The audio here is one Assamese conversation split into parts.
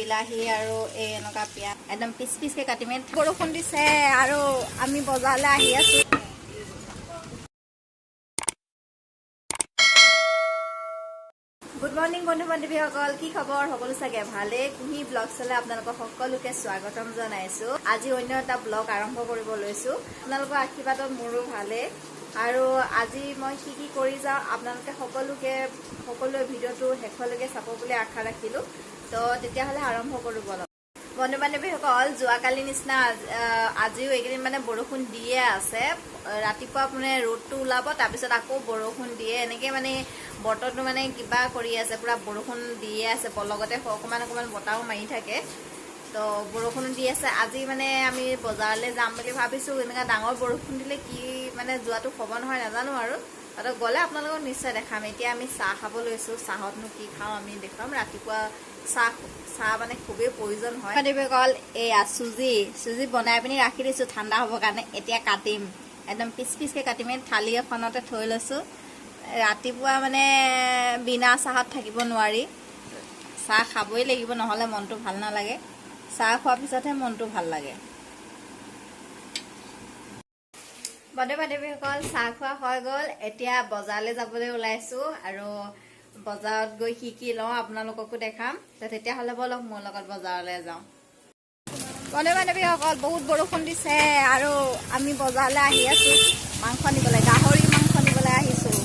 বিলাহী আৰু এই এনেকুৱা পিঁয়াজ একদম পিচ পিচকৈ কাটিম। বৰষুণ দিছে আৰু আমি বজাৰলৈ আহি আছোঁ। গুড মৰ্ণিং বন্ধু বান্ধৱীসকল, কি খবৰ? সকলো চাগে ভালেই। কুহি ব্লগছলৈ আপোনালোকক সকলোকে স্বাগতম জনাইছোঁ। আজি অন্য এটা ব্লগ আৰম্ভ কৰিব লৈছোঁ। আপোনালোকৰ আশীৰ্বাদত মোৰো ভালেই। আৰু আজি মই কি কৰি যাওঁ আপোনালোকে সকলোৱে ভিডিঅ'টো শেষলৈকে চাব বুলি আশা ৰাখিলোঁ। তো তেতিয়াহ'লে আৰম্ভ কৰোঁ বলক। বন্ধু বান্ধৱীসকল, যোৱাকালি নিচিনা আজিও এইকেইদিন মানে বৰষুণ দিয়ে আছে। ৰাতিপুৱা মানে ৰ'দটো ওলাব, তাৰপিছত আকৌ বৰষুণ দিয়ে। এনেকৈ মানে বতৰটো মানে কিবা কৰি আছে, পূৰা বৰষুণ দিয়ে আছে, লগতে অকণমান বতাহো মাৰি থাকে। তো বৰষুণো দি আছে। আজি মানে আমি বজাৰলৈ যাম বুলি ভাবিছোঁ। এনেকুৱা ডাঙৰ বৰষুণ দিলে কি মানে যোৱাটো হ'ব নহয় নাজানো আৰু গ'লে আপোনালোকক নিশ্চয় দেখাম। এতিয়া আমি চাহ খাব লৈছোঁ। চাহতনো কি খাওঁ আমি দেখুৱাম। ৰাতিপুৱা চাহ মানে খুবেই প্ৰয়োজন হয়। কল এয়া চুজি বনাই পিনি ৰাখি দিছোঁ ঠাণ্ডা হ'বৰ কাৰণে। এতিয়া কাটিম, একদম পিচ পিচকৈ কাটিম। থালি এখনতে থৈ লৈছোঁ। ৰাতিপুৱা মানে বিনা চাহত থাকিব নোৱাৰি, চাহ খাবই লাগিব, নহ'লে মনটো ভাল নালাগে। চাহ খোৱাৰ পিছতহে মনটো ভাল লাগে। বন্ধু বান্ধৱীসকল, চাহ খোৱা হৈ গ'ল। এতিয়া বজাৰলৈ যাবলৈ ওলাইছোঁ আৰু বজাৰত গৈ কি লওঁ আপোনালোককো দেখাম। তেতিয়াহ'লে বলক মোৰ লগত বজাৰলৈ যাওঁ। বন্ধু বান্ধৱীসকল, বহুত বৰষুণ দিছে আৰু আমি বজাৰলৈ আহি আছোঁ মাংস নিবলৈ। গাহৰি মাংস নিবলৈ আহিছোঁ।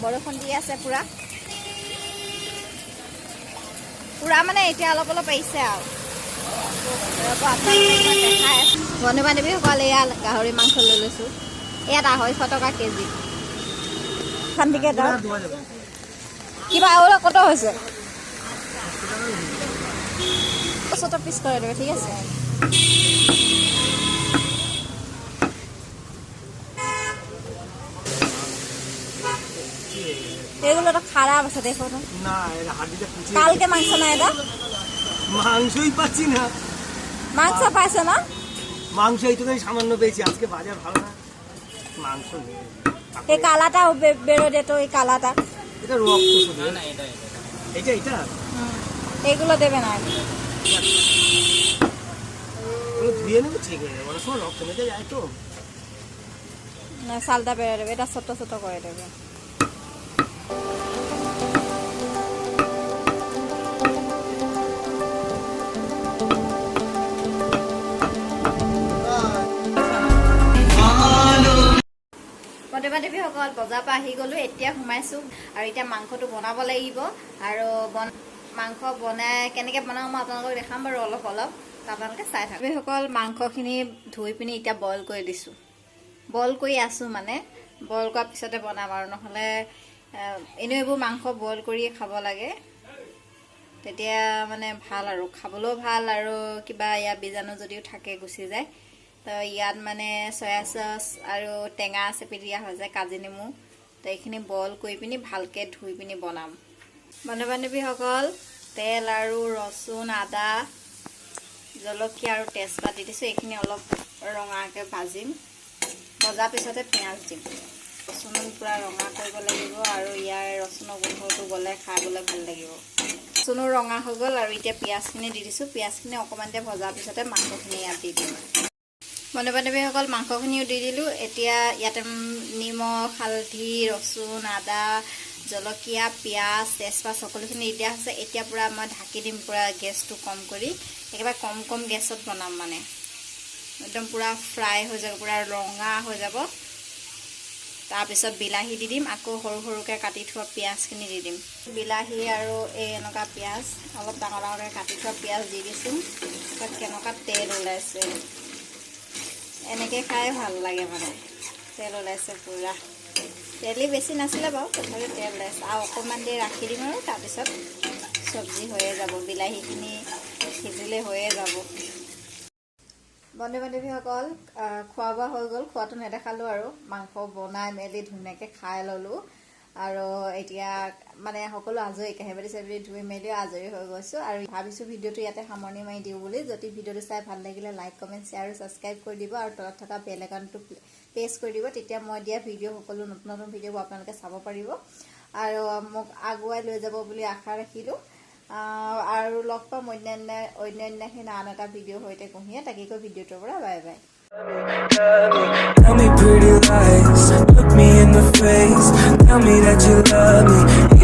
বৰষুণ দি আছে পুৰা মানে এতিয়া অলপ আহিছে আৰু দেখাই আছোঁ। বন্ধু বান্ধৱীসকল, এয়া গাহৰি মাংস লৈ লৈছোঁ। ইয়াত 250 টকা কেজি। কিবা আৰু কত হৈছে? 70 পিচ করে দেবে, ঠিক আছে? এগুলো তো খারাপ আছে, দেখো না। কালকে মাংস না, এটা মাংসই পাচ্ছি না। মাংস পাইছে না? মাংস এইটুকুই সামান্য পেয়েছি। আজকে বাজার ভালো না, মাংস নেই। এই কালাটা বেরো দে তো, এই কালাটা। এটা রক্ত শুধু না, এটা এইগুলো দেবে না। ধুয়ে নেবে, ঠিক হয়ে যাবে। অনেক সময় রক্ত মেটে যায় তো, না সালটা বেরো দেবে। এটা ছোট ছোট করে দেবে। বন্ধু বান্ধৱীসকল, বজাৰৰ পৰা আহি গ'লোঁ। এতিয়া সোমাইছোঁ আৰু এতিয়া মাংসটো বনাব লাগিব। আৰু মাংস বনাই কেনেকৈ বনাওঁ মই আপোনালোকক দেখাম বাৰু অলপ। আপোনালোকে চাই থাকক। সকল মাংসখিনি ধুই পিনি এতিয়া বইল কৰি দিছোঁ। বইল কৰি আছোঁ মানে, বইল কৰাৰ পিছতে বনাম আৰু। নহ'লে এনেও এইবোৰ মাংস বইল কৰিয়ে খাব লাগে, তেতিয়া মানে ভাল আৰু খাবলৈও ভাল। আৰু কিবা ইয়াৰ বীজাণু যদিও থাকে গুচি যায়। তো ইয়াত মানে চয়া চচ আৰু টেঙা চেপি দিয়া হৈ যায়, কাজি নেমু। তো এইখিনি বইল কৰি পিনি ভালকৈ ধুই পিনি বনাম। বন্ধু বান্ধৱীসকল, তেল আৰু ৰচুন, আদা, জলকীয়া আৰু তেজপাত দি দিছোঁ। এইখিনি অলপ ৰঙাকৈ ভাজিম। ভজাৰ পিছতে পিঁয়াজ দিম। ৰচুন পূৰা ৰঙা কৰিব লাগিব আৰু ইয়াৰ ৰচুনৰ গোন্ধটো গ'লে খাবলৈ ভাল লাগিব। ৰচুনো ৰঙা হৈ গ'ল আৰু এতিয়া পিঁয়াজখিনি দি দিছোঁ। পিঁয়াজখিনি অকণমান দেৰি ভজাৰ পিছতে মাংসখিনি ইয়াত দি দিম। বন্ধু বান্ধৱীসকল, মাংসখিনিও দি দিলোঁ। এতিয়া ইয়াতে নিমখ, হালধি, ৰচুন, আদা, জলকীয়া, পিঁয়াজ, তেজপাত সকলোখিনি দিয়া হৈছে। এতিয়া পূৰা মই ঢাকি দিম, পূৰা গেছটো কম কৰি। একেবাৰে কম গেছত বনাম, মানে একদম পূৰা ফ্ৰাই হৈ যাব, পূৰা ৰঙা হৈ যাব। তাৰপিছত বিলাহী দি দিম। আকৌ সৰু সৰুকৈ কাটি থোৱা পিঁয়াজখিনি দি দিম। বিলাহী আৰু এই এনেকুৱা পিঁয়াজ, অলপ ডাঙৰকৈ কাটি থোৱা পিঁয়াজ দি দিছোঁ। তাত কেনেকুৱা তেল ওলাইছে, এনেকৈ খাই ভাল লাগে মানে। তেল ওলাইছে পূৰা। তেলি বেছি নাছিলে বাৰু, তথাপিও তেল ওলাইছে। আৰু অকণমান দেৰি ৰাখি দিম আৰু তাৰপিছত চব্জি হৈয়ে যাব। বিলাহীখিনি সিজিলে হৈয়ে যাব। বন্ধু বান্ধৱীসকল, খোৱা বোৱা হৈ গ'ল। খোৱাটো নেদেখালোঁ আৰু মাংস বনাই মেলি ধুনীয়াকৈ খাই ল'লোঁ। আৰু এতিয়া মানে সকলো আজৰি, কাঁহী-বাতি চাহি ধুই মেলি আজৰি হৈ গৈছোঁ। আৰু ভাবিছোঁ ভিডিঅ'টো ইয়াতে সামৰণি মাৰি দিওঁ বুলি। যদি ভিডিঅ'টো চাই ভাল লাগিলে লাইক, কমেণ্ট, শ্বেয়াৰ আৰু ছাবস্ক্ৰাইব কৰি দিব। আৰু তলত থকা বেল আইকনটো প্ৰেছ কৰি দিব। তেতিয়া মই দিয়া ভিডিঅ' সকলো নতুন ভিডিঅ'বোৰ আপোনালোকে চাব পাৰিব আৰু মোক আগুৱাই লৈ যাব বুলি আশা ৰাখিলোঁ। আৰু লগ পাম অন্যান্য আন এটা ভিডিঅ'ৰ সৈতে কুঁহিয়ে তাকে কৈ ভিডিঅ'টোৰ পৰা bye bye Tell me pretty lies, look me in the face, tell me that you love me.